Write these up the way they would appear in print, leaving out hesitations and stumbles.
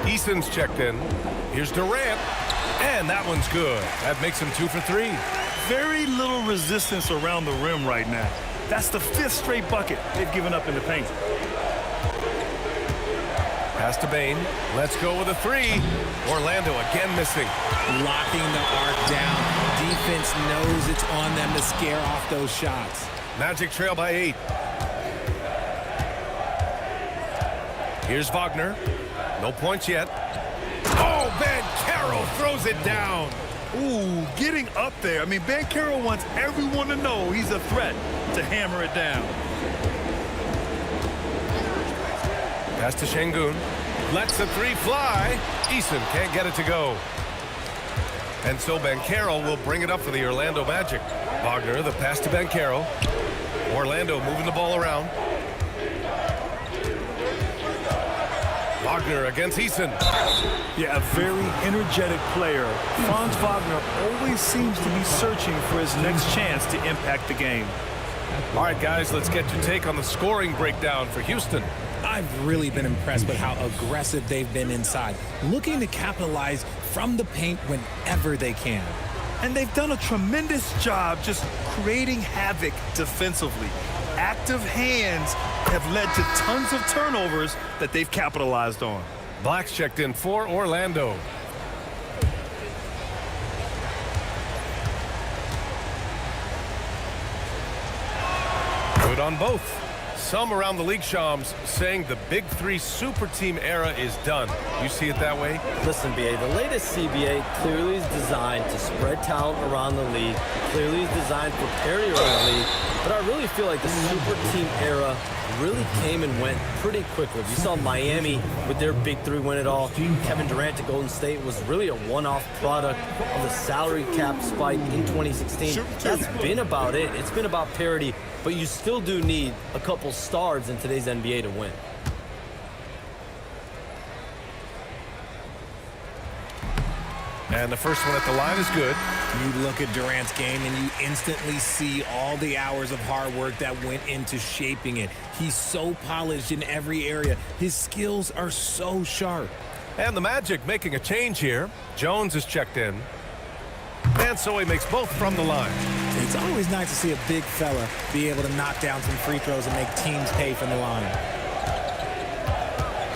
Eason's checked in. Here's Durant. And that one's good. That makes him 2 for 3. Very little resistance around the rim right now. That's the 5th straight bucket they've given up in the paint. Pass to Bain. Let's go with a 3. Orlando again missing. Locking the arc down. Defense knows it's on them to scare off those shots. Magic trail by 8. Here's Wagner. No points yet. Oh, Banchero throws it down. Ooh, getting up there. I mean, Banchero wants everyone to know he's a threat to hammer it down. Pass to Şengün. Lets the 3 fly. Eason can't get it to go. And so Banchero will bring it up for the Orlando Magic. Wagner, the pass to Banchero. Orlando moving the ball around. Wagner against Eason. Yeah, a very energetic player. Franz Wagner always seems to be searching for his next chance to impact the game. All right, guys, let's get your take on the scoring breakdown for Houston. I've really been impressed with how aggressive they've been inside, looking to capitalize from the paint whenever they can. And they've done a tremendous job just creating havoc defensively. Active hands have led to tons of turnovers that they've capitalized on. Black's checked in for Orlando. Good on both. Some around the league, Shams, saying the Big 3 super team era is done. You see it that way? Listen, BA, the latest CBA clearly is designed to spread talent around the league, clearly is designed for parity around the league, but I really feel like the super team era really came and went pretty quickly. You saw Miami with their Big 3 win it all. Kevin Durant to Golden State was really a one-off product of the salary cap spike in 2016. That's been about it. It's been about parity, but you still do need a couple stars in today's NBA to win. And the first one at the line is good. You look at Durant's game and you instantly see all the hours of hard work that went into shaping it. He's so polished in every area. His skills are so sharp. And the Magic making a change here. Jones is checked in. And so he makes both from the line. It's always nice to see a big fella be able to knock down some free throws and make teams pay from the line.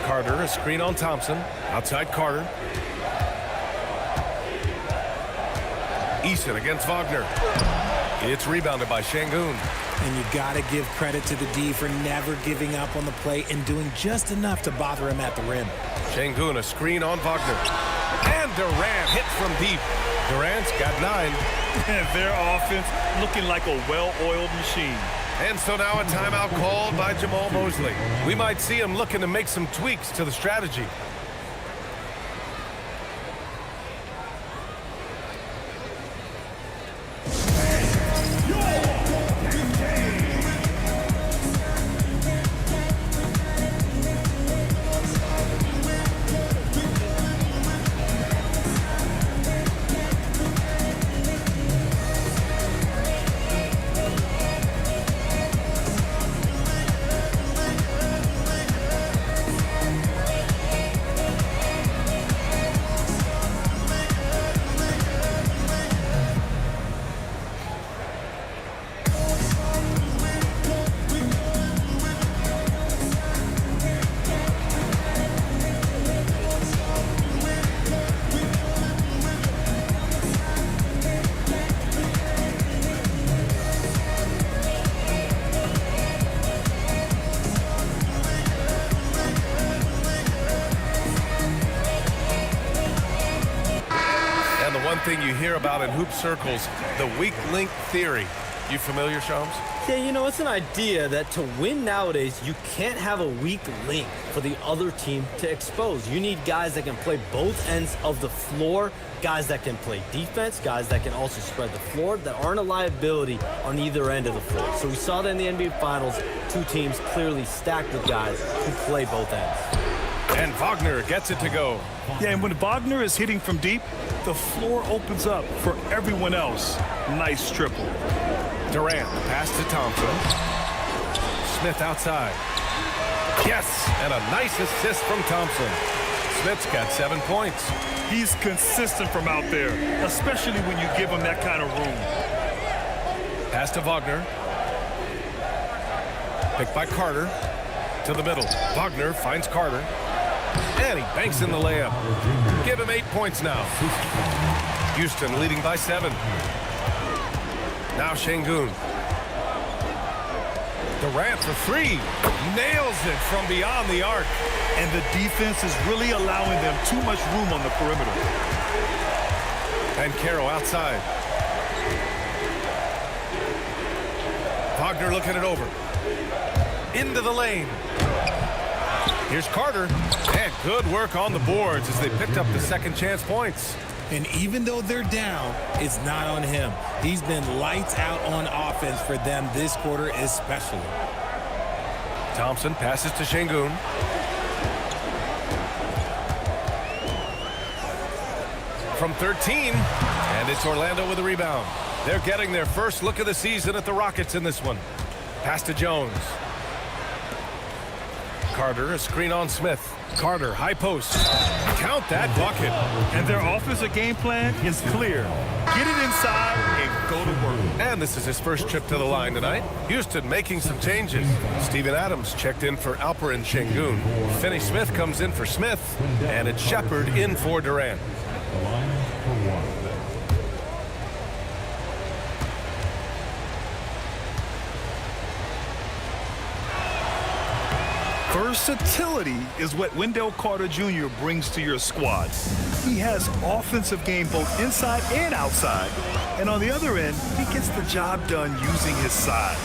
Carter, a screen on Thompson. Outside Carter. Eason against Wagner. It's rebounded by Şengün. And you got to give credit to the D for never giving up on the play and doing just enough to bother him at the rim. Şengün, a screen on Wagner. And Durant hit from deep. Durant's got 9. And their offense looking like a well-oiled machine. And so now a timeout called by Jamal Mosley. We might see him looking to make some tweaks to the strategy. One thing you hear about in hoop circles, the weak link theory. You familiar, Shams? Yeah, you know, it's an idea that to win nowadays, you can't have a weak link for the other team to expose. You need guys that can play both ends of the floor, guys that can play defense, guys that can also spread the floor, that aren't a liability on either end of the floor. So we saw that in the NBA Finals, 2 teams clearly stacked with guys who play both ends. And Wagner gets it to go. Yeah, and when Wagner is hitting from deep, the floor opens up for everyone else. Nice triple. Durant, pass to Thompson. Smith outside. Yes, and a nice assist from Thompson. Smith's got 7 points. He's consistent from out there, especially when you give him that kind of room. Pass to Wagner. Picked by Carter. To the middle. Wagner finds Carter. And he banks in the layup. Give him 8 points now. Houston leading by 7. Now Şengün. Durant for 3. Nails it from beyond the arc. And the defense is really allowing them too much room on the perimeter. And Caro outside. Wagner looking it over. Into the lane. Here's Carter. And good work on the boards as they picked up the second chance points. And even though they're down, it's not on him. He's been lights out on offense for them this quarter especially. Thompson passes to Şengün. From 13, and it's Orlando with a rebound. They're getting their first look of the season at the Rockets in this one. Pass to Jones. Carter, a screen on Smith. Carter, high post. Count that bucket. And their offensive game plan is clear. Get it inside and go to work. And this is his first trip to the line tonight. Houston making some changes. Steven Adams checked in for Alperen Şengün. Finney Smith comes in for Smith. And it's Shepard in for Durant. Versatility is what Wendell Carter Jr. brings to your squad. He has offensive game both inside and outside. And on the other end, he gets the job done using his size.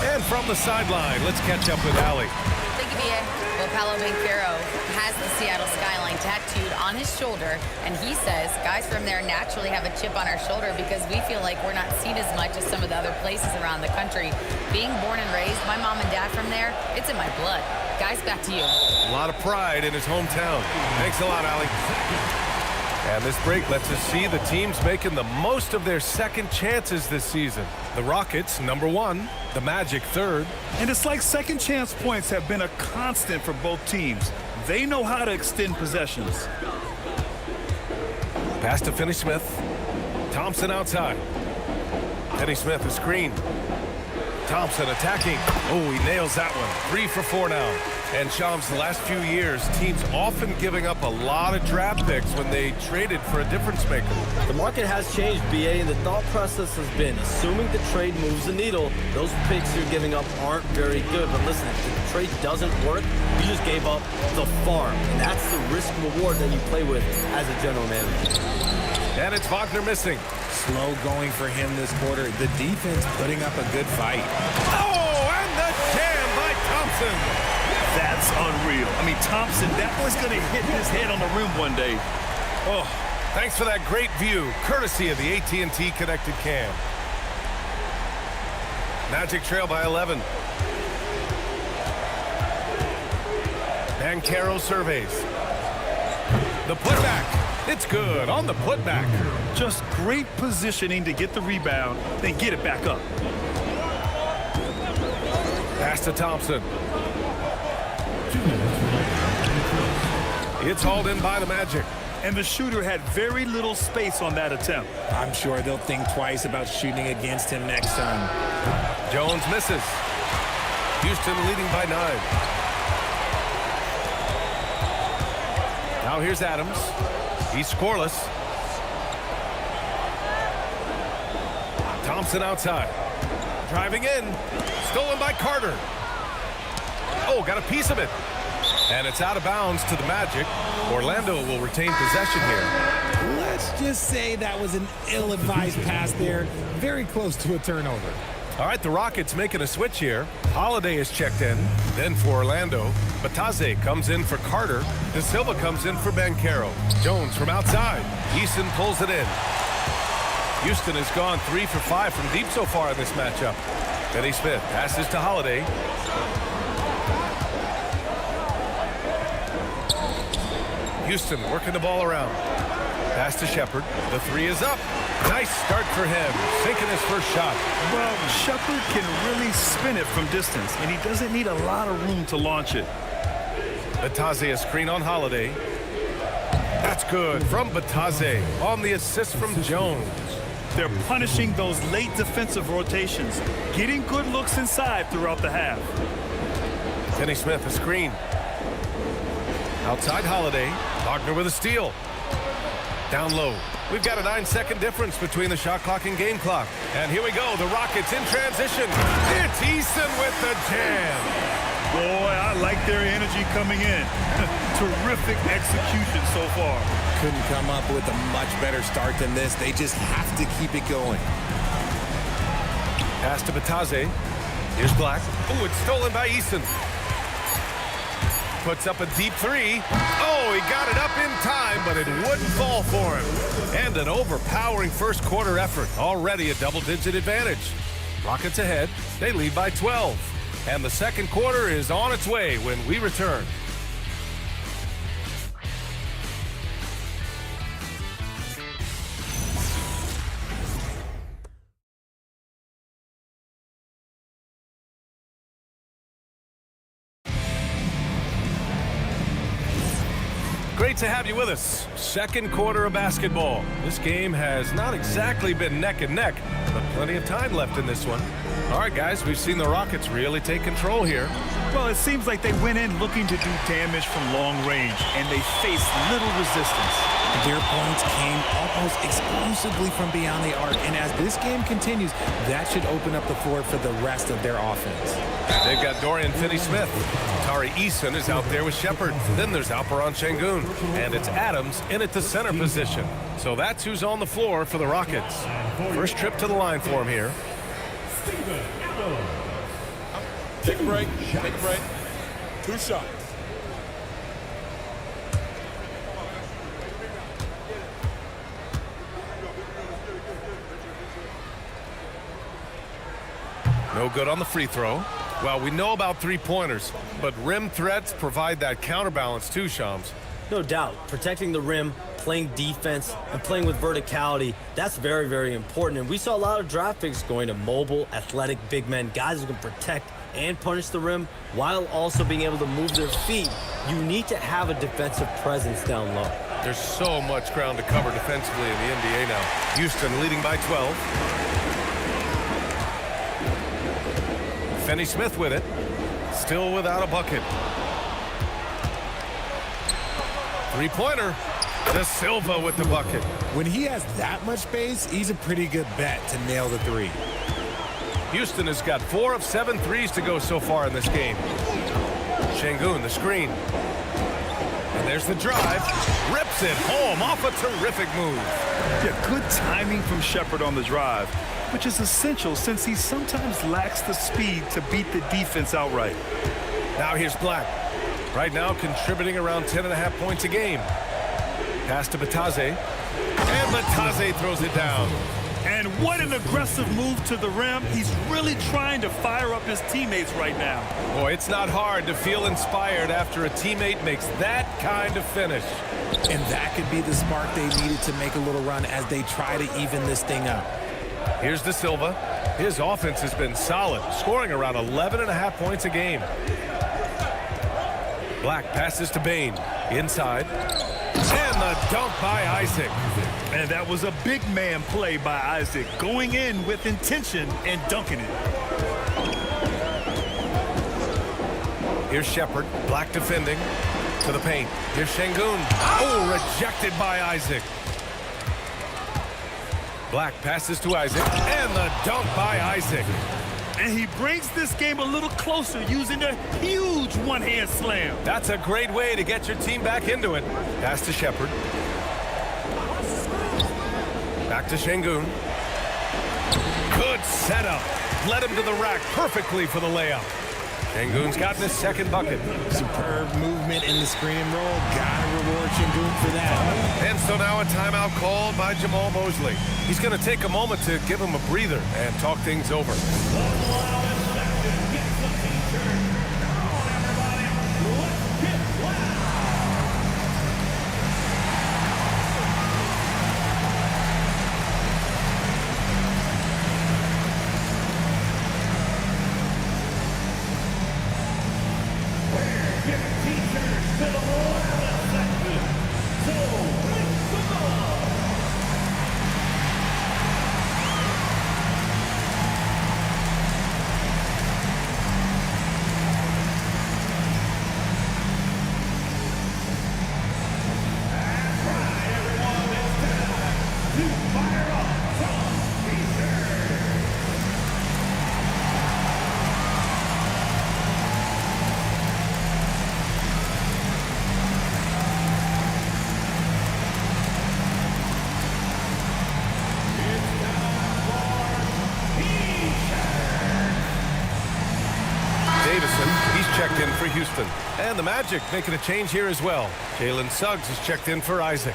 And from the sideline, let's catch up with Allie. Thank you, B.A. Well, Paolo Banchero has the Seattle skyline tattooed on his shoulder, and he says guys from there naturally have a chip on our shoulder because we feel like we're not seen as much as some of the other places around the country. Being born and raised, my mom and dad from there, it's in my blood. Guys, back to you. A lot of pride in his hometown. Thanks a lot, Allie. And this break lets us see the teams making the most of their second chances this season. The Rockets, number 1. The Magic, 3rd. And it's like second chance points have been a constant for both teams. They know how to extend possessions. Pass to Finney Smith. Thompson outside. Finney Smith, a screen. Thompson attacking. Oh, he nails that one. 3 for 4 now. And Shams, the last few years, teams often giving up a lot of draft picks when they traded for a difference maker. The market has changed, BA, and the thought process has been, assuming the trade moves the needle, those picks you're giving up aren't very good. But listen, if the trade doesn't work, you just gave up the farm. And that's the risk-reward that you play with as a general manager. And it's Wagner missing. Slow going for him this quarter. The defense putting up a good fight. Oh, and the jam by Thompson. That's unreal. I mean, Thompson, that was going to hit his head on the rim one day. Oh, thanks for that great view, courtesy of the AT&T Connected Cam. Magic trail by 11. And Caro surveys. The putback. It's good on the putback. Just great positioning to get the rebound, then get it back up. Pass to Thompson. It's hauled in by the Magic. And the shooter had very little space on that attempt. I'm sure they'll think twice about shooting against him next time. Jones misses. Houston leading by 9. Now here's Adams. He's scoreless. Thompson outside. Driving in. Stolen by Carter. Oh, got a piece of it. And it's out of bounds to the Magic. Orlando will retain possession here. Let's just say that was an ill-advised pass there. Very close to a turnover. All right, the Rockets making a switch here. Holiday is checked in. Then for Orlando. Bataze comes in for Carter. De Silva comes in for Banchero. Jones from outside. Eason pulls it in. Houston has gone 3 for 5 from deep so far in this matchup. Finney Smith passes to Holiday. Houston working the ball around. Pass to Shepard. The 3 is up. Nice start for him. Sinking his first shot. Well, Shepard can really spin it from distance, and he doesn't need a lot of room to launch it. Bataze a screen on Holiday. That's good from Bataze on the assist from Jones. They're punishing those late defensive rotations, getting good looks inside throughout the half. Finney Smith, a screen. Outside Holiday. Wagner with a steal. Down low. We've got a 9-second difference between the shot clock and game clock. And here we go. The Rockets in transition. It's Easton with the jam. Boy, I like their energy coming in. Terrific execution so far. Couldn't come up with a much better start than this. They just have to keep it going. Pass to Bataze. Here's Black. Oh, it's stolen by Easton. Puts up a deep three. Oh, he got it up in time, but it wouldn't fall for him. And an overpowering first quarter effort. Already a double-digit advantage. Rockets ahead. They lead by 12. And the second quarter is on its way when we return. Great to have you with us. Second quarter of basketball. This game has not exactly been neck and neck, but plenty of time left in this one. All right, guys, we've seen the Rockets really take control here. Well, it seems like they went in looking to do damage from long range, and they faced little resistance. Their points came almost exclusively from beyond the arc, and as this game continues, that should open up the floor for the rest of their offense. They've got Dorian Finney-Smith. Tari Eason is out there with Shepard. Then there's Alperon Şengün, and it's Adams in at the center position. So that's who's on the floor for the Rockets. First trip to the line for him here. Take a break. Take a break. 2 shots. No good on the free throw. Well, we know about three-pointers, but rim threats provide that counterbalance too, Shams. No doubt. Protecting the rim, playing defense, and playing with verticality, that's very, very important. And we saw a lot of draft picks going to mobile, athletic big men, guys who can protect and punish the rim while also being able to move their feet. You need to have a defensive presence down low. There's so much ground to cover defensively in the NBA now. Houston leading by 12. Finney-Smith with it. Still without a bucket. Three-pointer. De Silva with the bucket. When he has that much space, he's a pretty good bet to nail the three. Houston has got 4 of 7 threes to go so far in this game. Şengün, the screen. And there's the drive. Rips it home off a terrific move. Yeah, good timing from Shepard on the drive, which is essential since he sometimes lacks the speed to beat the defense outright. Now here's Black. Right now contributing around 10.5 points a game. Pass to Bataze. And Bataze throws it down. And what an aggressive move to the rim. He's really trying to fire up his teammates right now. Boy, it's not hard to feel inspired after a teammate makes that kind of finish. And that could be the spark they needed to make a little run as they try to even this thing up. Here's De Silva. His offense has been solid, scoring around 11.5 points a game. Black passes to Bain. Inside. And the dunk by Isaac. And that was a big man play by Isaac, going in with intention and dunking it. Here's Shepard. Black defending. To the paint. Here's Şengün. Oh, rejected by Isaac. Black passes to Isaac. And the dunk by Isaac. And he brings this game a little closer using a huge one-hand slam. That's a great way to get your team back into it. Pass to Shepard. Back to Şengün. Good setup. Led him to the rack perfectly for the layup. Şengün's gotten his second bucket. Superb movement in the screen and roll. Gotta reward Şengün for that. And so now a timeout called by Jamal Mosley. He's going to take a moment to give him a breather and talk things over. for Houston. And the Magic making a change here as well. Jalen Suggs is checked in for Isaac.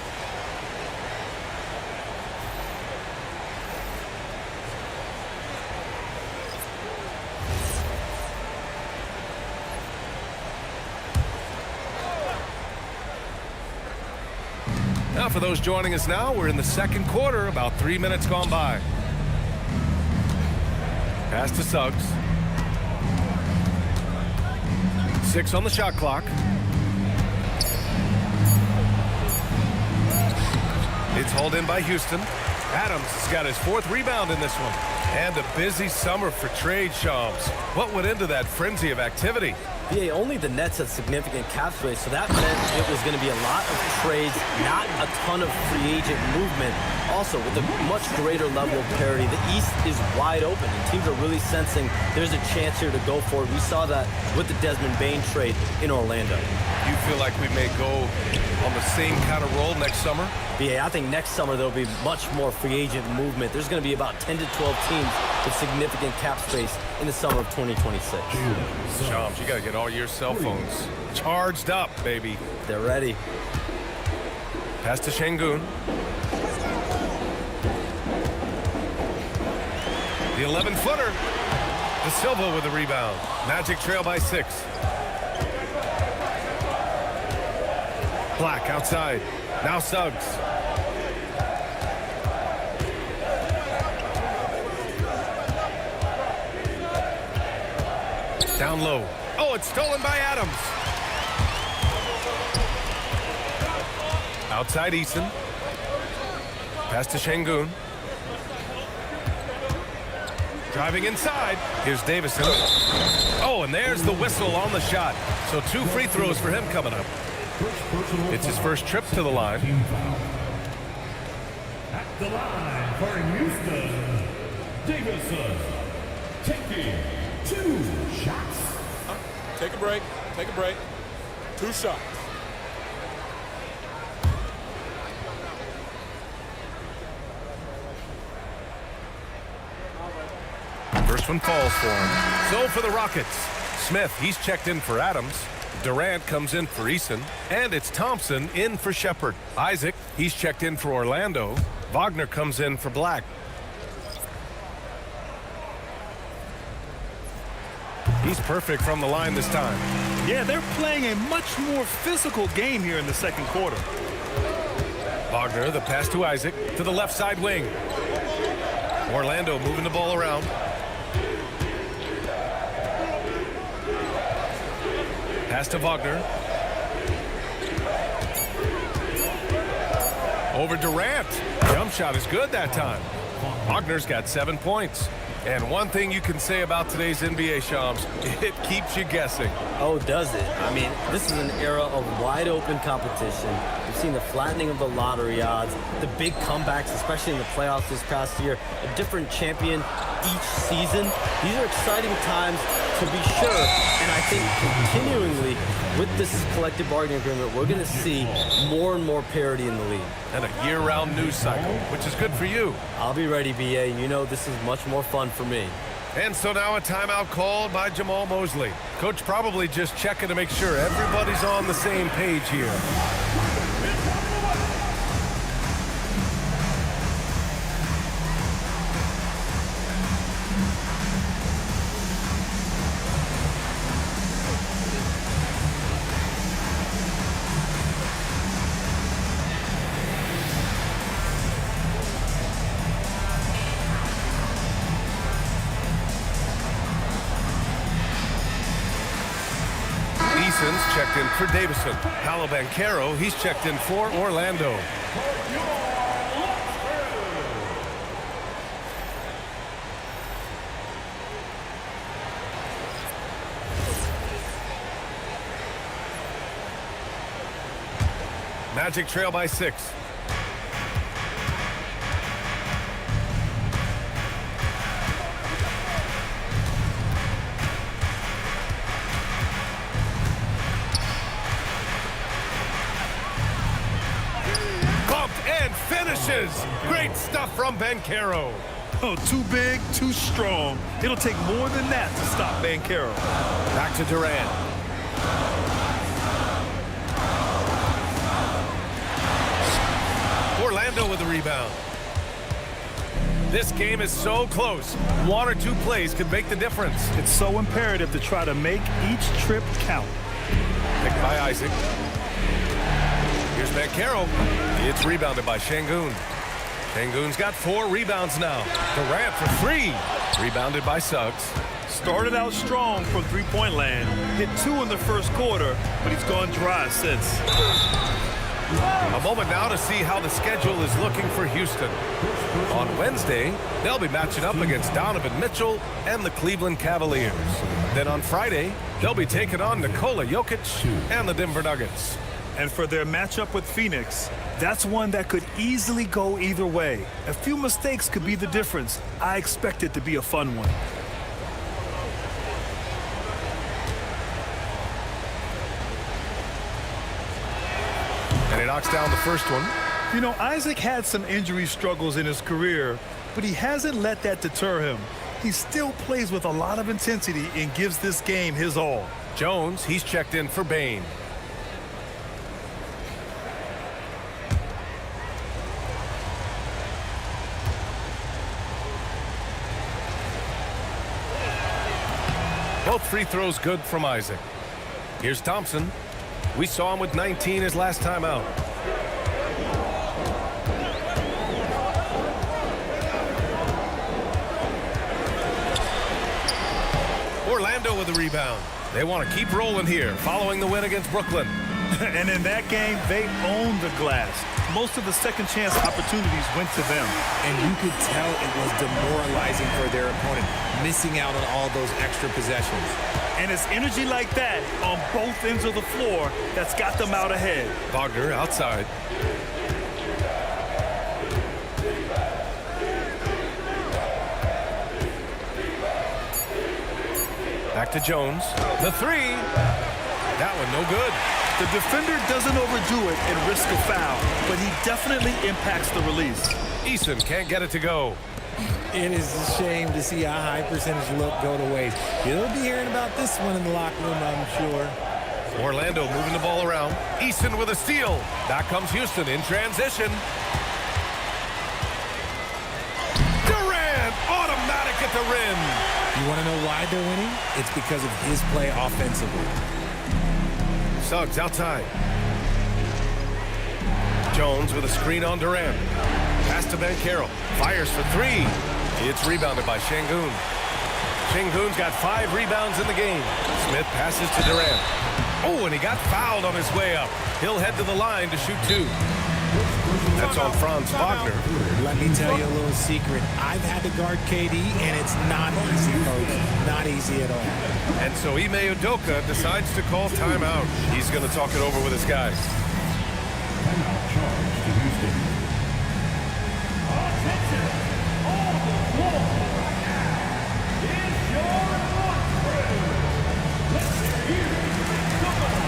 Now for those joining us now, we're in the second quarter, about 3 minutes gone by. Pass to Suggs. 6 on the shot clock. It's hauled in by Houston. Adams has got his 4th rebound in this one. And a busy summer for trade, Shams. What went into that frenzy of activity? Yeah, only the Nets had significant cap space, so that meant it was going to be a lot of trades, not a ton of free agent movement. Also, with a much greater level of parity, the East is wide open, and teams are really sensing there's a chance here to go for it. We saw that with the Desmond Bane trade in Orlando. You feel like we may go on the same kind of roll next summer? Yeah, I think next summer there'll be much more free agent movement. There's going to be about 10 to 12 teams with significant cap space in the summer of 2026. Shams, you got to get all your cell phones charged up, baby. They're ready. Pass to Şengün. The 11-footer. De Silva with the rebound. Magic trail by 6. Black outside. Now Suggs. Down low. Oh, it's stolen by Adams. Outside Eason. Pass to Şengün. Driving inside. Here's Davison. Oh, and there's the whistle on the shot. So 2 free throws for him coming up. It's his first trip to the line. At the line for Houston, Davison taking 2 shots. Take a break. Take a break. 2 shots. First one falls for him. So for the Rockets, Smith, he's checked in for Adams. Durant comes in for Eason. And it's Thompson in for Shepherd. Isaac, he's checked in for Orlando. Wagner comes in for Black. He's perfect from the line this time. Yeah, they're playing a much more physical game here in the second quarter. Wagner, the pass to Isaac, to the left side wing. Orlando moving the ball around. Pass to Wagner. Over Durant. Jump shot is good that time. Wagner's got 7 points. And one thing you can say about today's NBA, Shams, it keeps you guessing. Oh, does it? I mean, this is an era of wide open competition. We've seen the flattening of the lottery odds, the big comebacks, especially in the playoffs this past year, a different champion each season. These are exciting times to be sure. And I think continuingly with this collective bargaining agreement, we're going to see more and more parity in the league. And a year-round news cycle, which is good for you. I'll be ready, BA. You know this is much more fun for me. And so now a timeout called by Jamal Mosley. Coach probably just checking to make sure everybody's on the same page here. Eason's checked in for Davison. Paolo Banchero, he's checked in for Orlando. Magic trail by 6. Finishes. Great stuff from Banchero. Oh, too big, too strong. It'll take more than that to stop Banchero. Back to Durant. Orlando with the rebound. This game is so close. One or two plays could make the difference. It's so imperative to try to make each trip count. Picked by Isaac. Here's Bankero. It's rebounded by Şengün. Şengün's got 4 rebounds now. Durant for 3. Rebounded by Suggs. Started out strong from three-point land. Hit 2 in the first quarter, but he's gone dry since. A moment now to see how the schedule is looking for Houston. On Wednesday, they'll be matching up against Donovan Mitchell and the Cleveland Cavaliers. Then on Friday, they'll be taking on Nikola Jokic and the Denver Nuggets. And for their matchup with Phoenix, that's one that could easily go either way. A few mistakes could be the difference. I expect it to be a fun one. And he knocks down the first one. You know, Isaac had some injury struggles in his career, but he hasn't let that deter him. He still plays with a lot of intensity and gives this game his all. Jones, he's checked in for Bane. Both free throws good from Isaac. Here's Thompson. We saw him with 19 his last time out. Orlando with the rebound. They want to keep rolling here, following the win against Brooklyn. And in that game, they owned the glass. Most of the second chance opportunities went to them. And you could tell it was demoralizing for their opponent, missing out on all those extra possessions. And it's energy like that on both ends of the floor that's got them out ahead. Wagner outside. Back to Jones. The 3. That one no good. The defender doesn't overdo it and risk a foul, but he definitely impacts the release. Eason can't get it to go. It is a shame to see a high percentage look go to waste. You'll be hearing about this one in the locker room, I'm sure. Orlando moving the ball around. Eason with a steal. Back comes Houston in transition. Durant, automatic at the rim. You want to know why they're winning? It's because of his play offensively. Suggs outside. Jones with a screen on Durant. Pass to Bankero. Fires for 3. It's rebounded by Şengün. Şengün's got 5 rebounds in the game. Smith passes to Durant. Oh, and he got fouled on his way up. He'll head to the line to shoot 2. That's on Franz Wagner. Let me tell you a little secret. I've had to guard KD, and it's not easy, folks. Not easy at all. And so Ime Udoka decides to call timeout. He's going to talk it over with his guys. Timeout charge to Houston. Attention, on the floor right now is your lunch break. Let's hear the ball.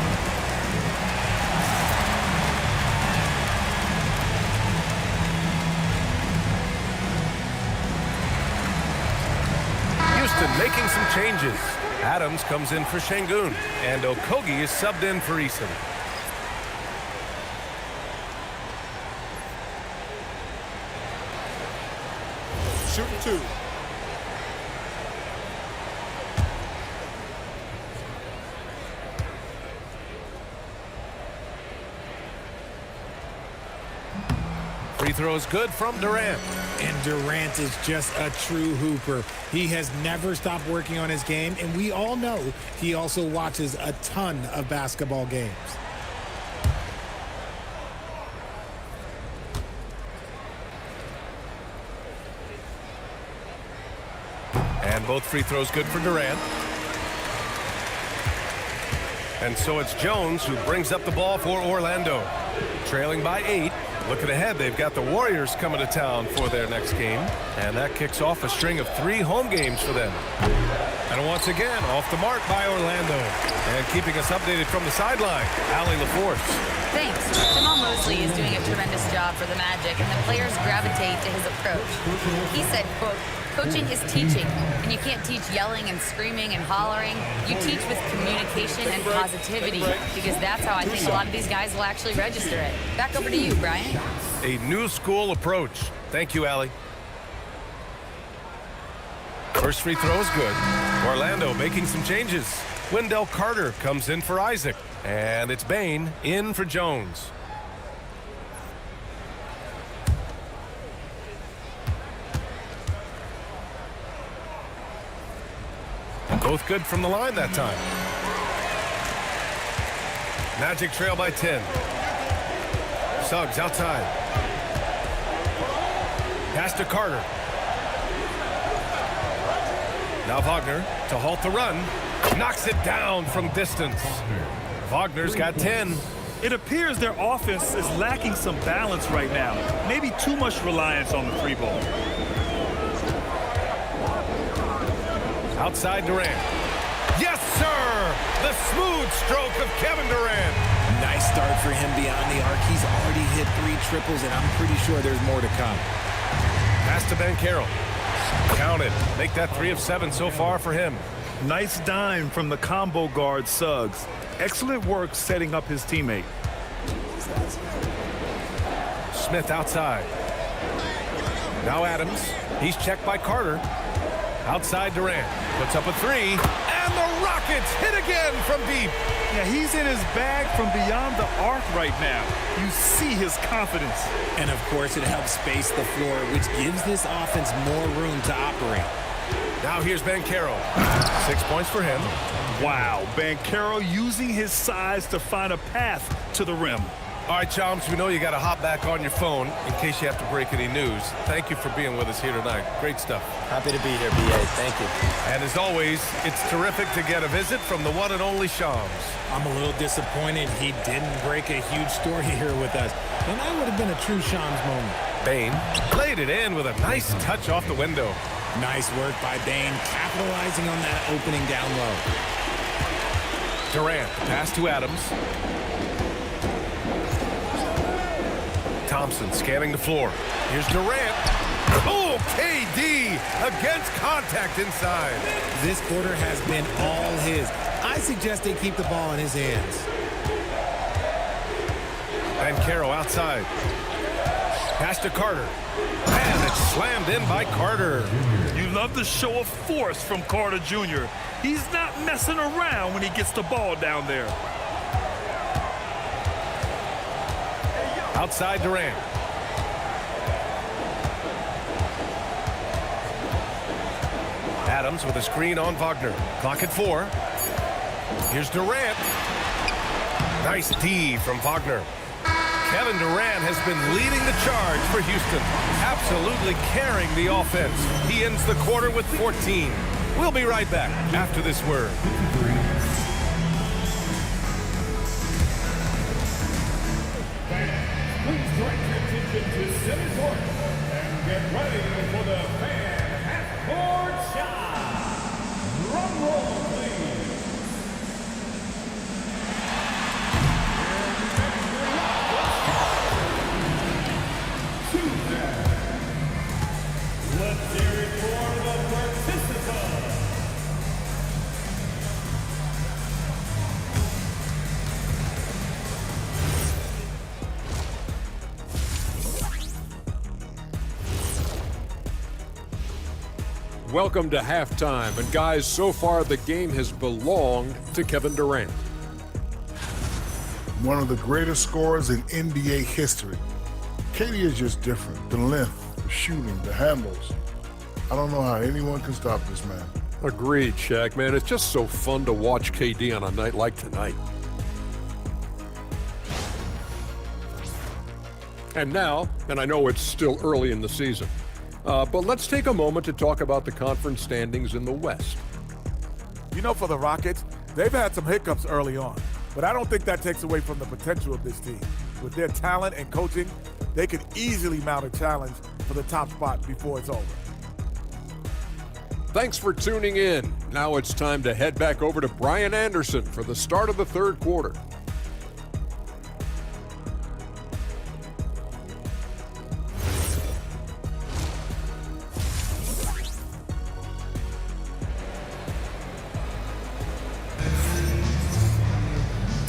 Houston making some changes. Adams comes in for Şengün, and Okogie is subbed in for Eason. Shooting 2. Free throw is good from Durant. And Durant is just a true hooper. He has never stopped working on his game, and we all know he also watches a ton of basketball games. And both free throws good for Durant. And so it's Jones who brings up the ball for Orlando. Trailing by 8. Looking ahead, they've got the Warriors coming to town for their next game. And that kicks off a string of 3 home games for them. And once again, off the mark by Orlando. And keeping us updated from the sideline, Allie LaForce. Thanks. Jamal Mosley is doing a tremendous job for the Magic, and the players gravitate to his approach. He said, quote, "Coaching is teaching, and you can't teach yelling and screaming and hollering. You teach with communication and positivity, because that's how I think a lot of these guys will actually register it." Back over to you, Brian. A new school approach. Thank you, Allie. First free throw is good. Orlando making some changes. Wendell Carter comes in for Isaac. And it's Bain in for Jones. Both good from the line that time. Magic trail by 10. Suggs outside. Pass to Carter. Now Wagner to halt the run. Knocks it down from distance. Wagner's got 10. It appears their offense is lacking some balance right now. Maybe too much reliance on the three ball. Outside Durant. Yes, sir! The smooth stroke of Kevin Durant. Nice start for him beyond the arc. He's already hit 3 triples, and I'm pretty sure there's more to come. Pass to Banchero. Counted. Make that 3 of 7 so far for him. Nice dime from the combo guard Suggs. Excellent work setting up his teammate. Smith outside. Now Adams. He's checked by Carter. Outside Durant. Puts up a 3. And the Rockets hit again from deep. Yeah, he's in his bag from beyond the arc right now. You see his confidence. And, of course, it helps space the floor, which gives this offense more room to operate. Now here's Banchero. 6 points for him. Wow, Banchero using his size to find a path to the rim. All right, Chomps, we know you got to hop back on your phone in case you have to break any news. Thank you for being with us here tonight. Great stuff. Happy to be here, B.A. Thank you. And as always, it's terrific to get a visit from the one and only Shams. I'm a little disappointed he didn't break a huge story here with us. And that would have been a true Shams moment. Bain played it in with a nice touch off the window. Nice work by Bain, capitalizing on that opening down low. Durant, pass to Adams. Thompson scanning the floor. Here's Durant. Oh, KD against contact inside. This quarter has been all his. I suggest they keep the ball in his hands. Banchero outside. Pass to Carter. And it's slammed in by Carter. You love the show of force from Carter Jr. He's not messing around when he gets the ball down there. Outside Durant. Adams with a screen on Wagner. Clock at 4. Here's Durant. Nice D from Wagner. Kevin Durant has been leading the charge for Houston, absolutely carrying the offense. He ends the quarter with 14. We'll be right back after this word. Please direct your attention to center court and get ready for the fan half-court shot. Drum roll, please. Let's hear it for the participants. Welcome to halftime. And guys, so far the game has belonged to Kevin Durant. One of the greatest scorers in NBA history. KD is just different. The length, the shooting, the handles. I don't know how anyone can stop this man. Agreed, Shaq, man. It's just so fun to watch KD on a night like tonight. And now, and I know it's still early in the season, but let's take a moment to talk about the conference standings in the West. You know, for the Rockets, they've had some hiccups early on, but I don't think that takes away from the potential of this team. With their talent and coaching, they could easily mount a challenge for the top spot before it's over. Thanks for tuning in. Now it's time to head back over to Brian Anderson for the start of the third quarter.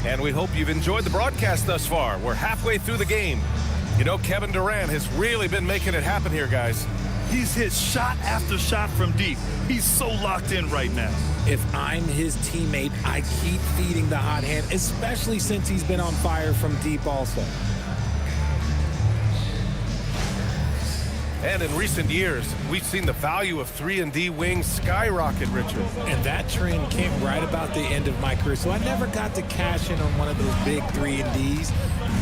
And we hope you've enjoyed the broadcast thus far. We're halfway through the game. You know, Kevin Durant has really been making it happen here, guys. He's hit shot after shot from deep. He's so locked in right now. If I'm his teammate, I keep feeding the hot hand, especially since he's been on fire from deep also. And in recent years, we've seen the value of 3-and-D wings skyrocket, Richard. And that trend came right about the end of my career, so I never got to cash in on one of those big 3-and-Ds,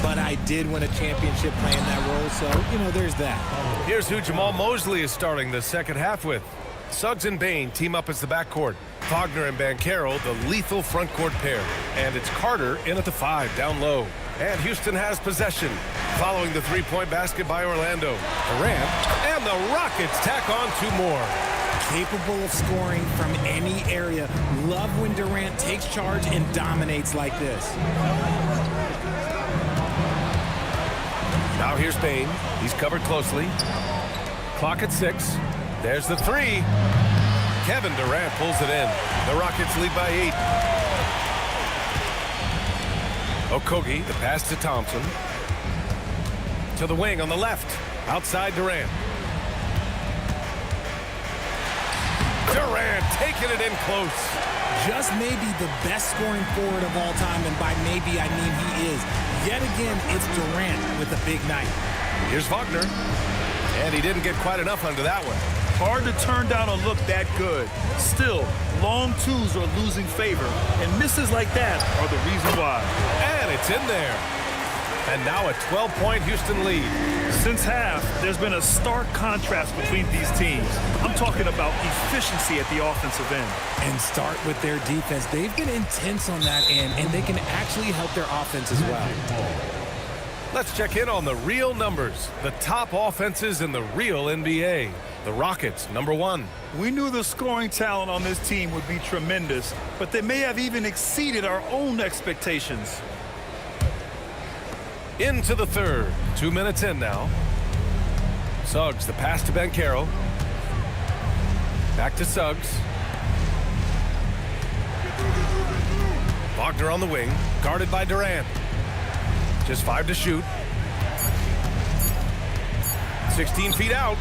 but I did win a championship playing that role, so, you know, there's that. Here's who Jamal Mosley is starting the second half with. Suggs and Bain team up as the backcourt. Wagner and Banchero, the lethal front court pair. And it's Carter in at the 5, down low. And Houston has possession, following the three-point basket by Orlando. Durant, and the Rockets tack on 2 more. Capable of scoring from any area. Love when Durant takes charge and dominates like this. Now here's Bain. He's covered closely. Clock at 6. There's the 3. Kevin Durant pulls it in. The Rockets lead by 8. Okogie, the pass to Thompson. To the wing on the left. Outside Durant. Durant taking it in close. Just maybe the best scoring forward of all time, and by maybe I mean he is. Yet again, it's Durant with a big night. Here's Wagner. And he didn't get quite enough under that one. Hard to turn down a look that good. Still, long twos are losing favor, and misses like that are the reason why. And it's in there. And now a 12-point Houston lead. Since half, there's been a stark contrast between these teams. I'm talking about efficiency at the offensive end. And start with their defense. They've been intense on that end, and they can actually help their offense as well. Let's check in on the real numbers. The top offenses in the real NBA. The Rockets, number 1. We knew the scoring talent on this team would be tremendous, but they may have even exceeded our own expectations. Into the third. 2 minutes in now. Suggs, the pass to Banchero. Back to Suggs. Wagner on the wing, guarded by Durant. Just 5 to shoot. 16 feet out.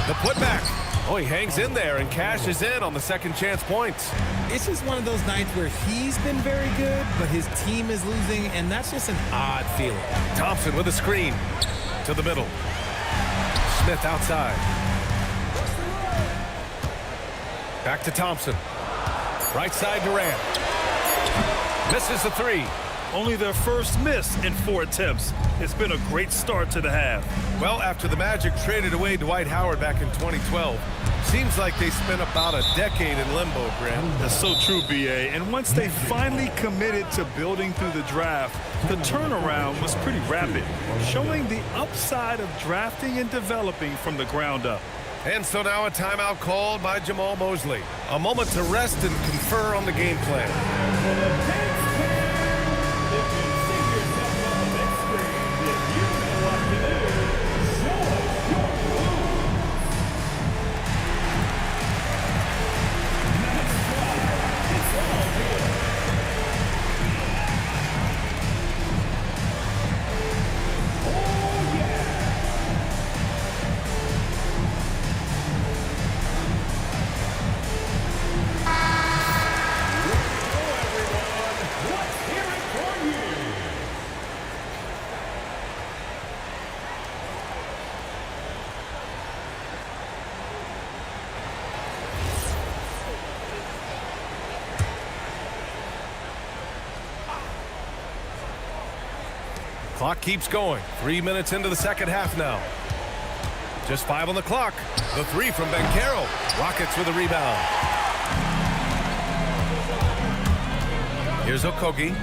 The putback. Oh, he hangs in there and cashes in on the second chance points. It's just one of those nights where he's been very good, but his team is losing, and that's just an odd feeling. Thompson with a screen to the middle. Smith outside. Back to Thompson. Right side Durant. Misses the 3. Only their first miss in 4 attempts. It's been a great start to the half. Well, after the Magic traded away Dwight Howard back in 2012, seems like they spent about a decade in limbo, Graham. That's so true, B.A. And once they finally committed to building through the draft, the turnaround was pretty rapid, showing the upside of drafting and developing from the ground up. And so now a timeout called by Jamal Mosley. A moment to rest and confer on the game plan. Clock keeps going. 3 minutes into the second half now. Just 5 on the clock. The 3 from Banchero. Rockets with a rebound. Here's Okogie.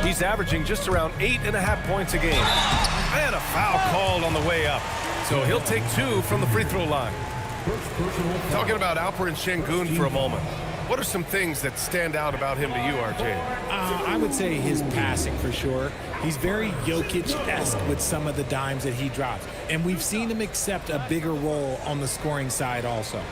He's averaging just around 8.5 points a game. And a foul called on the way up. So he'll take 2 from the free throw line. Talking about Alperen Sengun for a moment. What are some things that stand out about him to you, RJ? I would say his passing for sure. He's very Jokic-esque with some of the dimes that he drops. And we've seen him accept a bigger role on the scoring side also.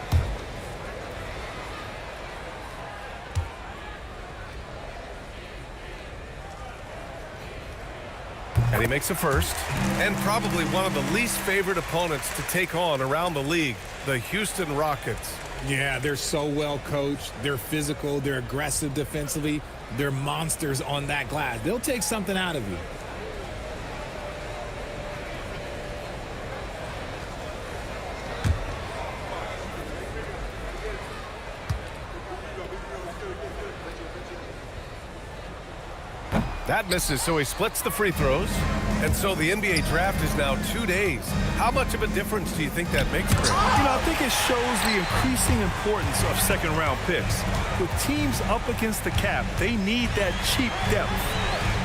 And he makes a first. And probably one of the least favorite opponents to take on around the league, the Houston Rockets. Yeah, they're so well coached. They're physical. They're aggressive defensively. They're monsters on that glass. They'll take something out of you. That misses, so he splits the free throws. And so the NBA draft is now 2 days. How much of a difference do you think that makes for him? You know, I think it shows the increasing importance of second-round picks. With teams up against the cap, they need that cheap depth.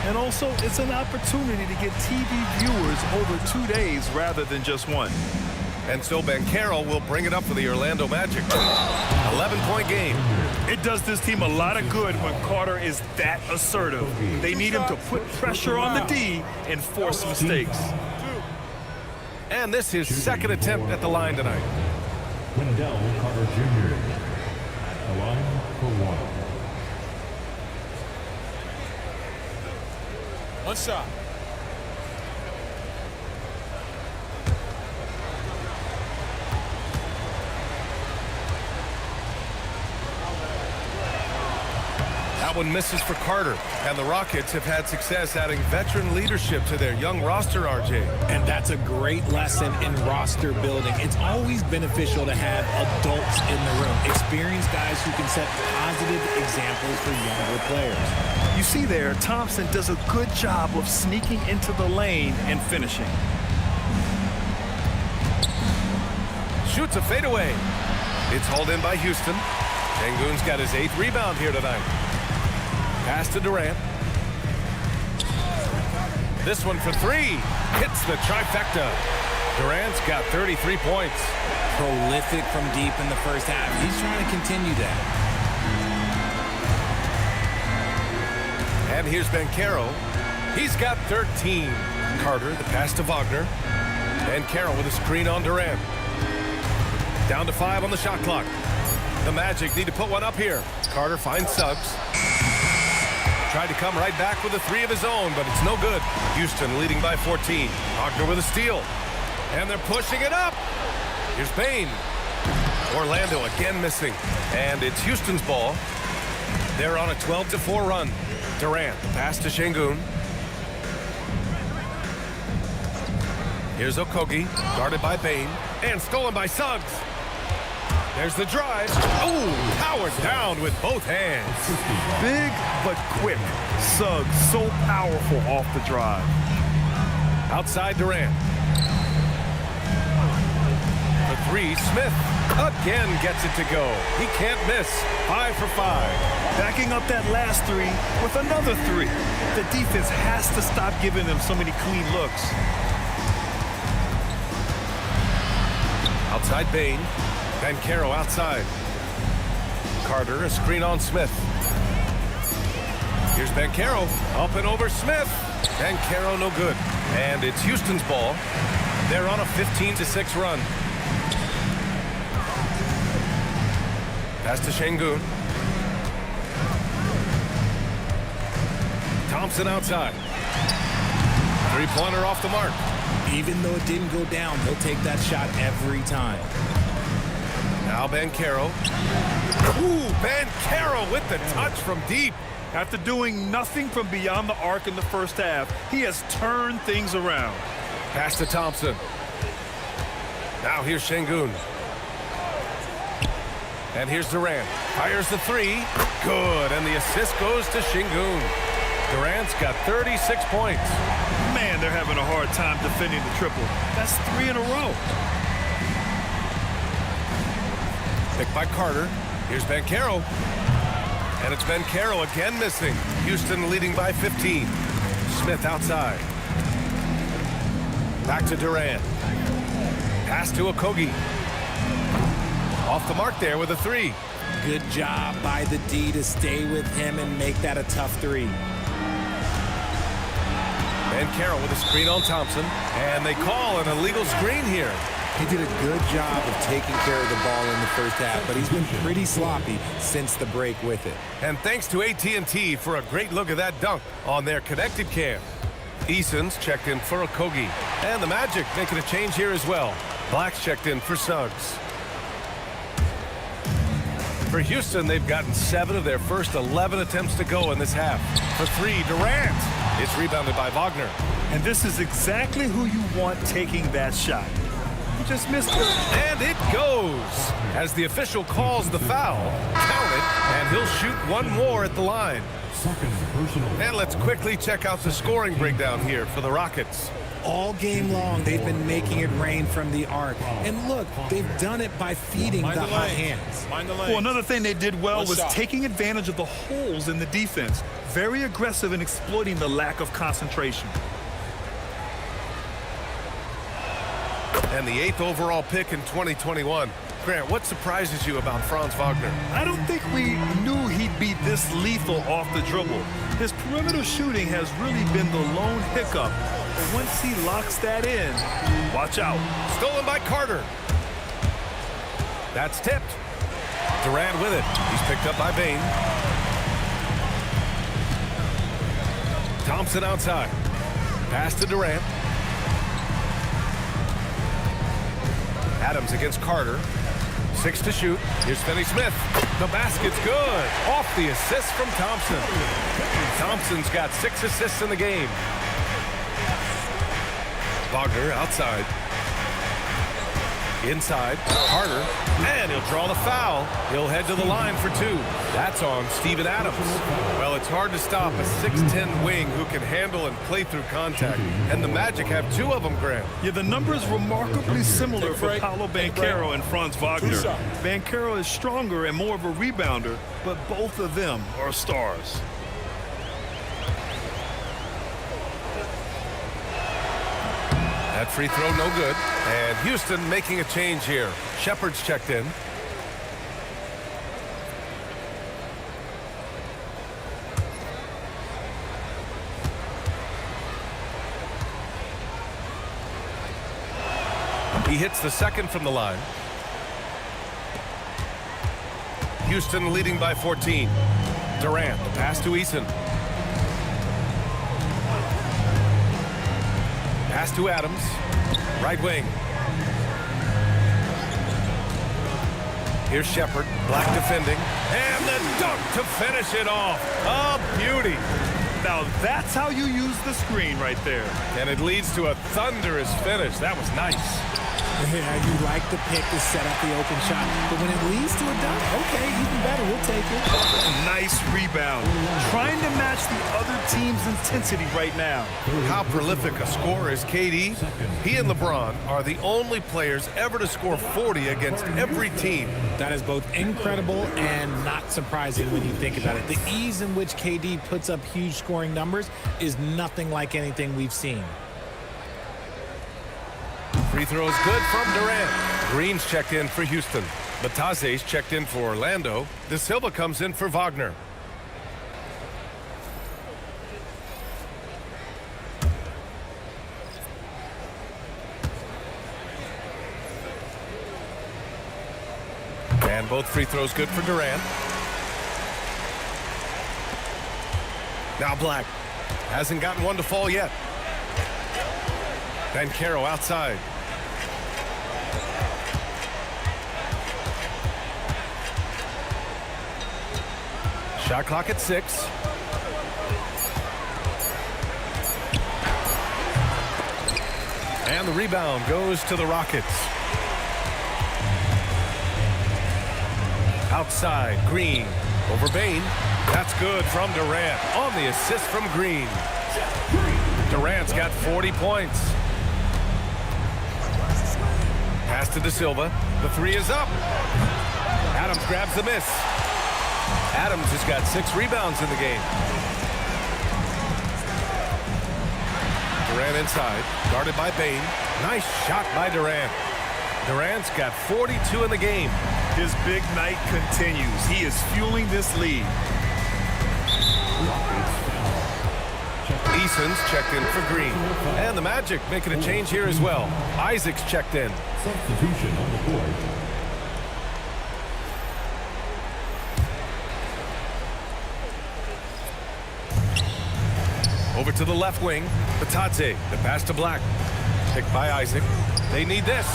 And also, it's an opportunity to get TV viewers over 2 days rather than just one. And so Banchero will bring it up for the Orlando Magic. 11-point game. It does this team a lot of good when Carter is that assertive. They need him to put pressure on the D and force mistakes. And this is his second attempt at the line tonight. Wendell Carter Jr. at the line for one. One shot. That one misses for Carter. And the Rockets have had success adding veteran leadership to their young roster, RJ. And that's a great lesson in roster building. It's always beneficial to have adults in the room, experienced guys who can set positive examples for younger players. You see there, Thompson does a good job of sneaking into the lane and finishing. Shoots a fadeaway. It's hauled in by Houston. Sengun's got his 8th rebound here tonight. Pass to Durant. This one for 3. Hits the trifecta. Durant's got 33 points. Prolific from deep in the first half. He's trying to continue that. And here's Banchero. He's got 13. Carter, the pass to Wagner. Banchero with a screen on Durant. Down to 5 on the shot clock. The Magic need to put one up here. Carter finds Suggs. Tried to come right back with a 3 of his own, but it's no good. Houston leading by 14. Wagner with a steal. And they're pushing it up. Here's Bain. Orlando again missing. And it's Houston's ball. They're on a 12-4 run. Durant, the pass to Sengun. Here's Okogie, guarded by Bain. And stolen by Suggs. There's the drive. Oh, powered down with both hands. Big but quick. Suggs so powerful off the drive. Outside Durant. For 3, Smith again gets it to go. He can't miss. 5 for 5. Backing up that last 3 with another 3. The defense has to stop giving them so many clean looks. Outside Bain. Banchero outside. Carter, a screen on Smith. Here's Banchero. Up and over Smith. Banchero no good. And it's Houston's ball. They're on a 15-6 run. Pass to Sengun. Thompson outside. 3-pointer off the mark. Even though it didn't go down, he'll take that shot every time. Now Banchero. Ooh, Banchero with the touch from deep. After doing nothing from beyond the arc in the first half, he has turned things around. Pass to Thompson. Now here's Sengun. And here's Durant. Fires the 3. Good, and the assist goes to Sengun. Durant's got 36 points. Man, they're having a hard time defending the triple. That's 3 in a row. Picked by Carter. Here's Banchero. And it's Banchero again missing. Houston leading by 15. Smith outside. Back to Durant. Pass to Okogie. Off the mark there with a 3. Good job by the D to stay with him and make that a tough 3. Banchero with a screen on Thompson. And they call an illegal screen here. He did a good job of taking care of the ball in the first half, but he's been pretty sloppy since the break with it. And thanks to AT&T for a great look at that dunk on their connected cam. Eason's checked in for Okogie. And the Magic making a change here as well. Black's checked in for Suggs. For Houston, they've gotten 7 of their first 11 attempts to go in this half. For 3, Durant. It's rebounded by Wagner. And this is exactly who you want taking that shot. He just missed it. And it goes. As the official calls the foul, count it, and he'll shoot one more at the line. And let's quickly check out the scoring breakdown here for the Rockets. All game long, they've been making it rain from the arc. And look, they've done it by feeding the hot hands. Well, another thing they did well was taking advantage of the holes in the defense. Very aggressive in exploiting the lack of concentration. And the 8th overall pick in 2021. Grant, what surprises you about Franz Wagner? I don't think we knew he'd be this lethal off the dribble. His perimeter shooting has really been the lone hiccup. But once he locks that in, watch out. Stolen by Carter. That's tipped. Durant with it. He's picked up by Bain. Thompson outside. Pass to Durant. Adams against Carter. 6 to shoot. Here's Finney-Smith. The basket's good. Off the assist from Thompson. Thompson's got 6 assists in the game. Wagner outside. Inside. Carter. And he'll draw the foul. He'll head to the line for 2. That's on Steven Adams. Well, it's hard to stop a 6'10 wing who can handle and play through contact. And the Magic have 2 of them, Grant. Yeah, the number's remarkably similar for Paolo Banchero and Franz Wagner. Banchero is stronger and more of a rebounder, but both of them are stars. That free throw no good. And Houston making a change here. Shepard's checked in. He hits the second from the line. Houston leading by 14. Durant, the pass to Eason. Pass to Adams. Right wing. Here's Shepard. Black defending. And the dunk to finish it off. A beauty. Now that's how you use the screen right there. And it leads to a thunderous finish. That was nice. Yeah, you like the pick to set up the open shot, but when it leads to a dunk, okay, even better, we'll take it. Nice rebound. Trying to match the other team's intensity right now. How prolific a scorer is KD? He and LeBron are the only players ever to score 40 against every team. That is both incredible and not surprising when you think about it. The ease in which KD puts up huge scoring numbers is nothing like anything we've seen. Free throw is good from Durant. Green's checked in for Houston. Batase's checked in for Orlando. De Silva comes in for Wagner. And both free throws good for Durant. Now Black. Hasn't gotten one to fall yet. Banchero outside. Shot clock at 6. And the rebound goes to the Rockets. Outside, Green over Bain. That's good from Durant on the assist from Green. Durant's got 40 points. Pass to De Silva. The 3 is up. Adams grabs the miss. Adams has got 6 rebounds in the game. Durant inside, guarded by Bain. Nice shot by Durant. Durant's got 42 in the game. His big night continues. He is fueling this lead. Eason's checked in for Green. And the Magic making a change here as well. Isaac's checked in. Substitution on the board. Over to the left wing. Batadze, the pass to Black. Picked by Isaac. They need this.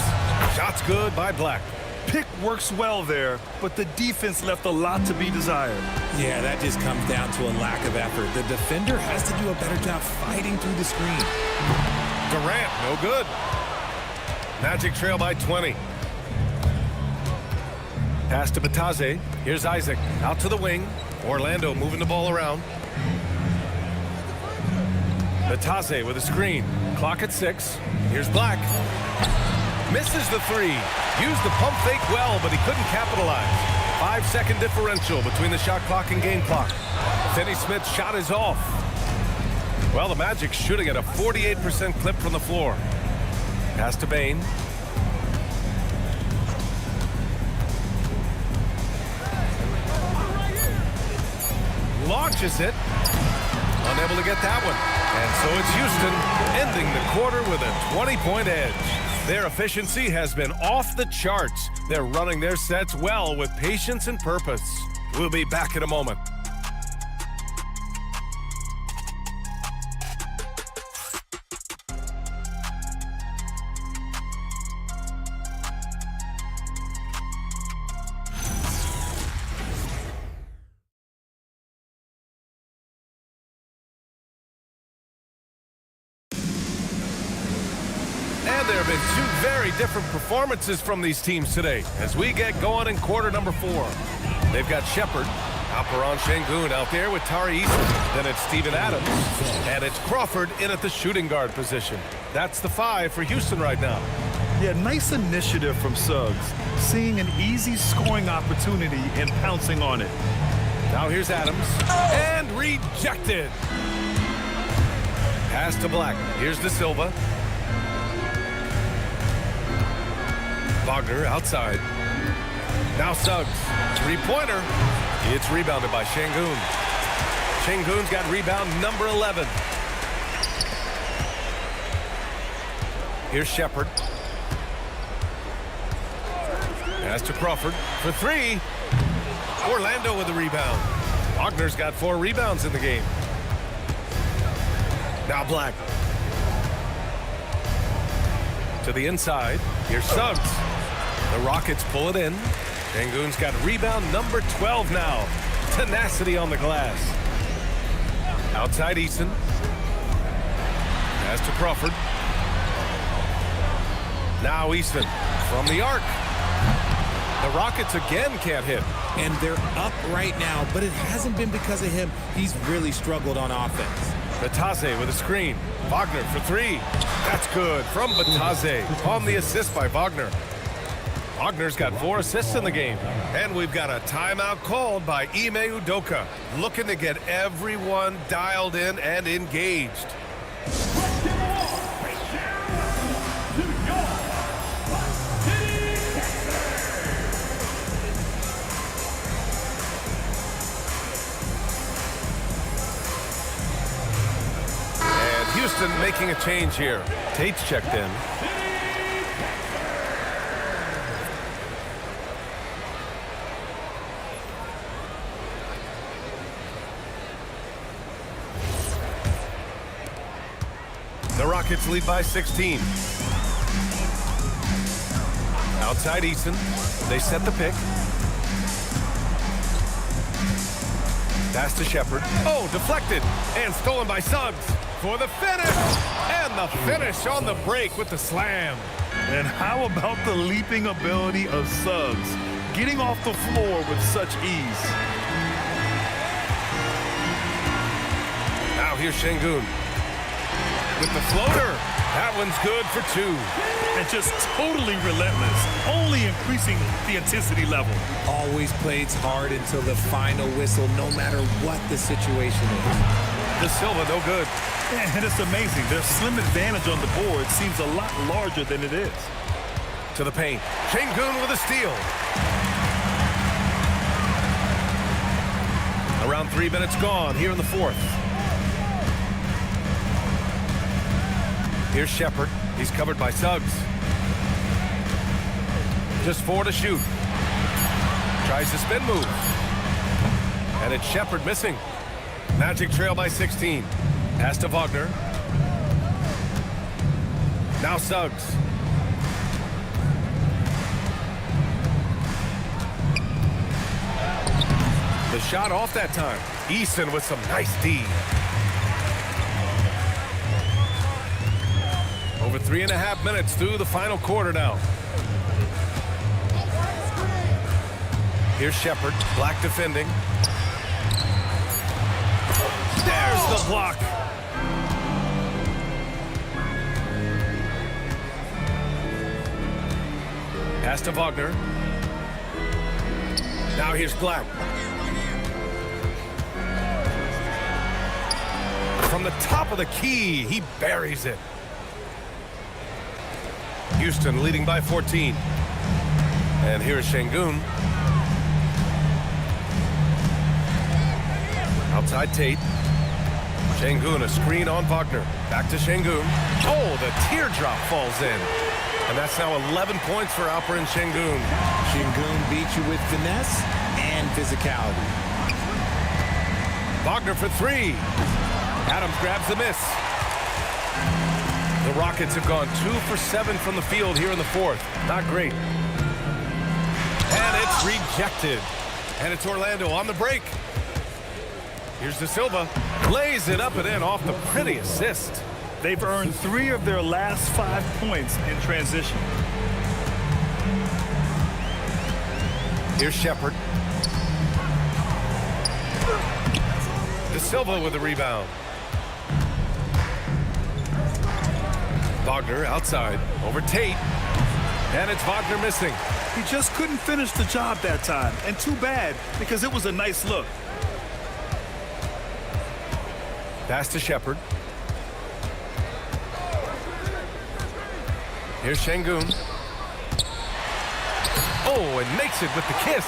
Shot's good by Black. Pick works well there, but the defense left a lot to be desired. Yeah, that just comes down to a lack of effort. The defender has to do a better job fighting through the screen. Durant, no good. Magic trail by 20. Pass to Batadze. Here's Isaac. Out to the wing. Orlando moving the ball around. Batadze with a screen. Clock at 6. Here's Black. Misses the three. Used the pump fake well, but he couldn't capitalize. 5-second differential between the shot clock and game clock. Finney Smith's shot is off. Well, the Magic shooting at a 48% clip from the floor. Pass to Bain. Launches it. Unable to get that one. And so it's Houston ending the quarter with a 20-point edge. Their efficiency has been off the charts. They're running their sets well with patience and purpose. We'll be back in a moment. And there have been two very different performances from these teams today as we get going in quarter number 4. They've got Shepard, Alperon Şengün out there with Tari Eason. Then it's Steven Adams, and it's Crawford in at the shooting guard position. That's the 5 for Houston right now. Yeah, nice initiative from Suggs, seeing an easy scoring opportunity and pouncing on it. Now here's Adams, and rejected. Pass to Black. Here's De Silva. Wagner outside. Now Suggs. Three-pointer. It's rebounded by Şengün. Şengün's got rebound number 11. Here's Shepard. Pass to Crawford for 3. Orlando with the rebound. Wagner's got 4 rebounds in the game. Now Black. To the inside. Here's Suggs. The Rockets pull it in. Şengün's got rebound number 12 now. Tenacity on the glass. Outside Eason. Pass to Crawford. Now Eason from the arc. The Rockets again can't hit. And they're up right now, but it hasn't been because of him. He's really struggled on offense. Batadze with a screen. Wagner for 3. That's good from Batadze on the assist by Wagner. Wagner's got 4 assists in the game. And we've got a timeout called by Ime Udoka, looking to get everyone dialed in and engaged. And Houston making a change here. Tate's checked in. The Rockets lead by 16. Outside Eason. They set the pick. Pass to Shepard. Oh, deflected. And stolen by Suggs for the finish. And the finish on the break with the slam. And how about the leaping ability of Suggs, getting off the floor with such ease? Now here's Şengün. With the floater. That one's good for 2. And just totally relentless, only increasing the intensity level. Always plays hard until the final whistle, no matter what the situation is. De Silva, no good. And it's amazing. Their slim advantage on the board seems a lot larger than it is. To the paint. Şengün with a steal. Around 3 minutes gone here in the 4th. Here's Shepard. He's covered by Suggs. Just 4 to shoot. Tries the spin move. And it's Shepard missing. Magic trail by 16. Pass to Wagner. Now Suggs. The shot off that time. Easton with some nice D. Over 3.5 minutes through the final quarter now. Here's Shepard. Black defending. There's the block. Pass to Wagner. Now here's Black. From the top of the key, he buries it. Houston leading by 14. And here's Şengün. Outside Tate. Şengün, a screen on Wagner. Back to Şengün. Oh, the teardrop falls in. And that's now 11 points for Alperen Şengün. Şengün beats you with finesse and physicality. Wagner for three. Adams grabs the miss. The Rockets have gone 2 for 7 from the field here in the fourth. Not great. And it's rejected. And it's Orlando on the break. Here's De Silva. Lays it up and in off the pretty assist. They've earned 3 of their last 5 points in transition. Here's Shepard. De Silva with the rebound. Wagner outside. Over Tate. And it's Wagner missing. He just couldn't finish the job that time. And too bad, because it was a nice look. Pass to Shepard. Here's Şengün. Oh, and makes it with the kiss.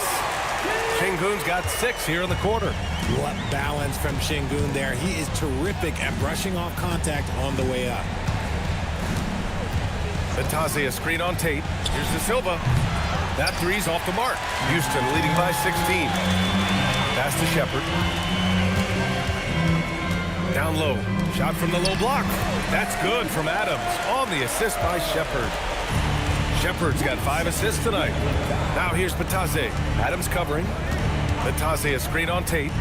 Şengün's got 6 here in the quarter. What balance from Şengün there. He is terrific at brushing off contact on the way up. Bataze, a screen on Tate. Here's De Silva. That three's off the mark. Houston leading by 16. Pass to Shepard. Down low. Shot from the low block. That's good from Adams on the assist by Shepard. Shepard's got 5 assists tonight. Now here's Bataze. Adams covering. Bataze, a screen on Tate.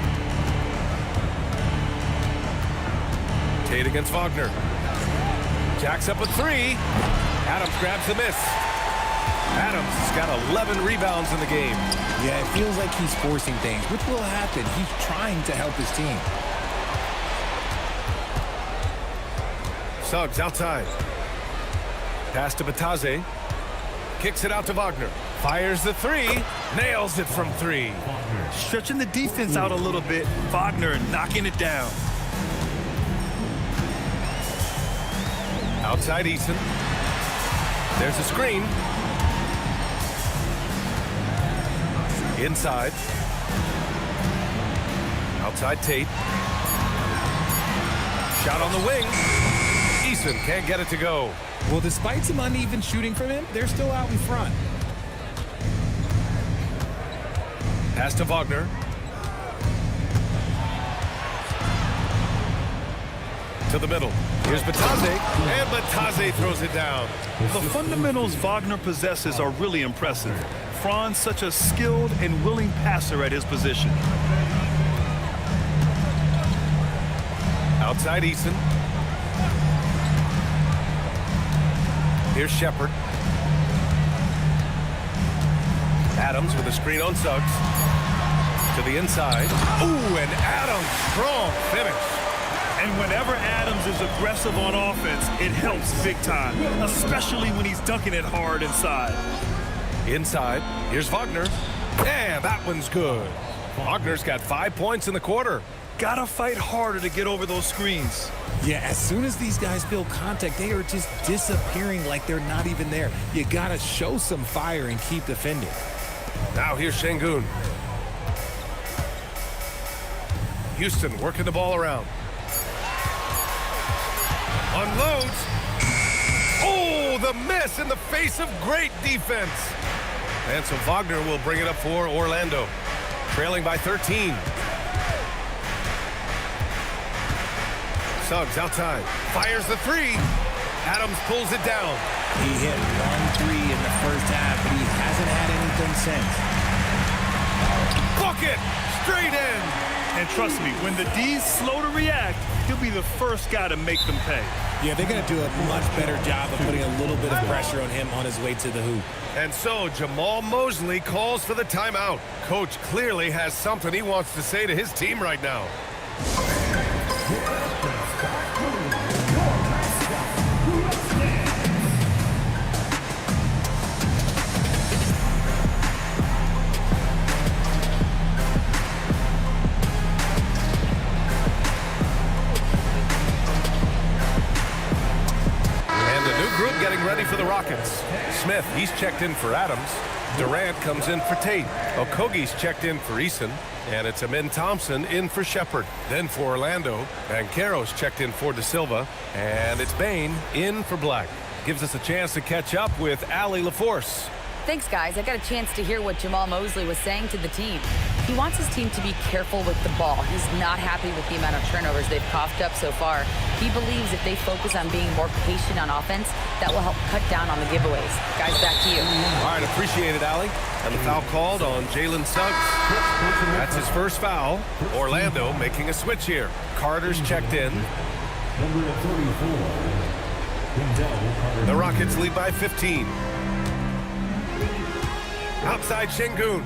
Tate against Wagner. Jacks up a 3. Adams grabs the miss. Adams has got 11 rebounds in the game. Yeah, it feels like he's forcing things, which will happen. He's trying to help his team. Suggs outside. Pass to Bataze. Kicks it out to Wagner. Fires the 3. Nails it from 3. Stretching the defense out a little bit. Wagner knocking it down. Outside Easton. There's a screen. Inside. Outside Tate. Shot on the wing. Easton can't get it to go. Well, despite some uneven shooting from him, they're still out in front. Pass to Wagner. To the middle. Here's Bataze. And Bataze throws it down. The fundamentals Wagner possesses are really impressive. Fran's such a skilled and willing passer at his position. Outside Easton. Here's Shepard. Adams with a screen on Suggs. To the inside. Ooh, and Adams, strong finish. And whenever Adams is aggressive on offense, it helps big time, especially when he's dunking it hard inside. Inside, here's Wagner. And that one's good. Wagner's got 5 points in the quarter. Gotta fight harder to get over those screens. Yeah, as soon as these guys feel contact, they are just disappearing like they're not even there. You gotta show some fire and keep defending. Now here's Şengün. Houston working the ball around. Unloads. Oh, the miss in the face of great defense. And so Wagner will bring it up for Orlando, trailing by 13. Suggs outside. Fires the three. Adams pulls it down. He hit 1 3 in the first half, but he hasn't had anything since. Bucket! Straight in! And trust me, when the D's slow to react, he'll be the first guy to make them pay. Yeah, they're going to do a much better job of putting a little bit of pressure on him on his way to the hoop. And so Jamal Mosley calls for the timeout. Coach clearly has something he wants to say to his team right now. Getting ready for the Rockets. Smith, he's checked in for Adams. Durant comes in for Tate. Okogie's checked in for Eason. And it's Amin Thompson in for Shepard. Then for Orlando, Banchero's checked in for De Silva. And it's Bane in for Black. Gives us a chance to catch up with Allie LaForce. Thanks, guys. I got a chance to hear what Jamal Mosley was saying to the team. He wants his team to be careful with the ball. He's not happy with the amount of turnovers they've coughed up so far. He believes if they focus on being more patient on offense, that will help cut down on the giveaways. Guys, back to you. All right, appreciate it, Allie. And the foul called on Jalen Suggs. That's his first foul. Orlando making a switch here. Carter's checked in. Number 34. The Rockets lead by 15. Outside Şengün.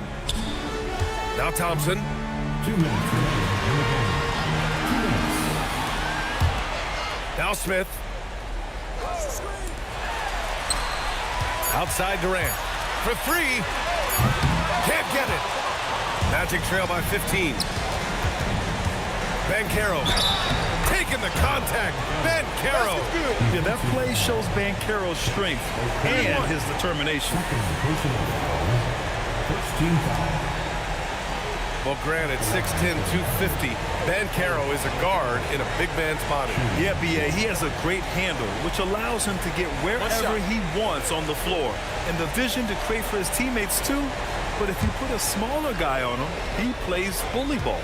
Now Thompson. 2 minutes remaining in the game. 2 minutes. Now Smith. Outside Durant. For three. Can't get it. Magic trail by 15. Banchero. Taking the contact. Banchero. Yeah, that play shows Banchero's strength and his determination. First team foul. Well, granted, 6'10", 250. Banchero is a guard in a big man's body. Yeah, B.A., he has a great handle, which allows him to get wherever he wants on the floor. And the vision to create for his teammates, too. But if you put a smaller guy on him, he plays bully ball.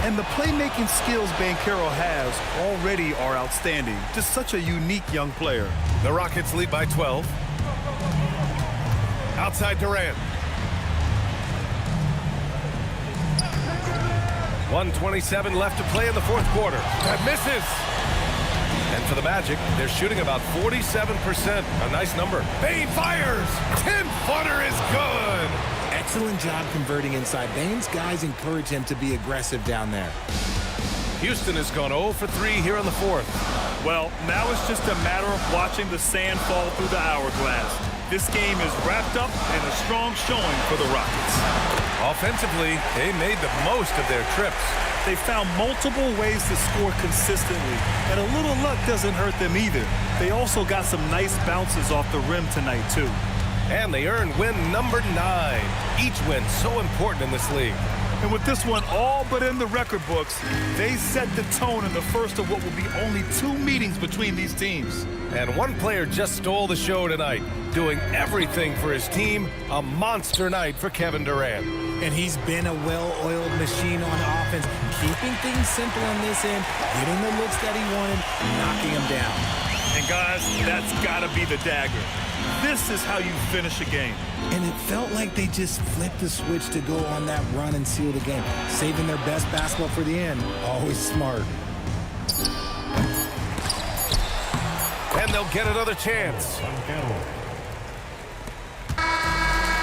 And the playmaking skills Banchero has already are outstanding. Just such a unique young player. The Rockets lead by 12. Outside Durant. 1:27 left to play in the fourth quarter. That misses. And for the Magic, they're shooting about 47%. A nice number. Bane fires. 10-footer is good. Excellent job converting inside. Bane's guys encourage him to be aggressive down there. Houston has gone 0 for 3 here in the fourth. Well, now it's just a matter of watching the sand fall through the hourglass. This game is wrapped up and a strong showing for the Rockets. Offensively, they made the most of their trips. They found multiple ways to score consistently, and a little luck doesn't hurt them either. They also got some nice bounces off the rim tonight, too. And they earned win number 9. Each win so important in this league. And with this one all but in the record books, they set the tone in the first of what will be only 2 meetings between these teams. And one player just stole the show tonight, doing everything for his team. A monster night for Kevin Durant. And he's been a well-oiled machine on offense, keeping things simple on this end, getting the looks that he wanted, knocking them down. And guys, that's got to be the dagger. This is how you finish a game. And it felt like they just flipped the switch to go on that run and seal the game, saving their best basketball for the end. Always smart. And they'll get another chance.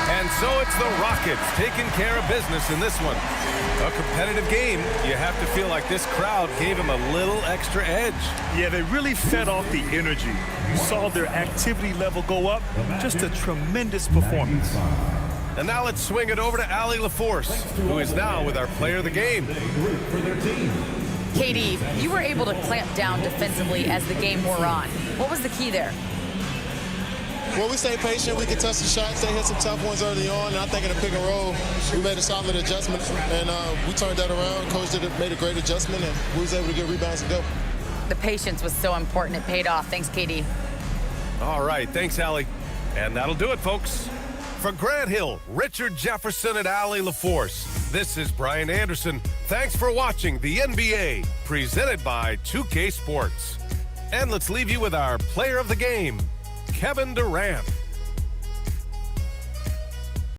And so it's the Rockets taking care of business in this one. A competitive game. You have to feel like this crowd gave them a little extra edge. Yeah, they really fed off the energy. You saw their activity level go up. Just a tremendous performance. And now let's swing it over to Allie LaForce, who is now with our player of the game. KD, you were able to clamp down defensively as the game wore on. What was the key there? Well, we stayed patient. We could touch the shots. They hit some tough ones early on. And I think in the pick and roll, we made a solid adjustment. And we turned that around. Coach made a great adjustment, and we was able to get rebounds and go. The patience was so important. It paid off. Thanks, KD. All right. Thanks, Allie. And that'll do it, folks. For Grant Hill, Richard Jefferson, and Allie LaForce, This is Brian Anderson. Thanks for watching the NBA, presented by 2K Sports. And let's leave you with our player of the game, Kevin Durant.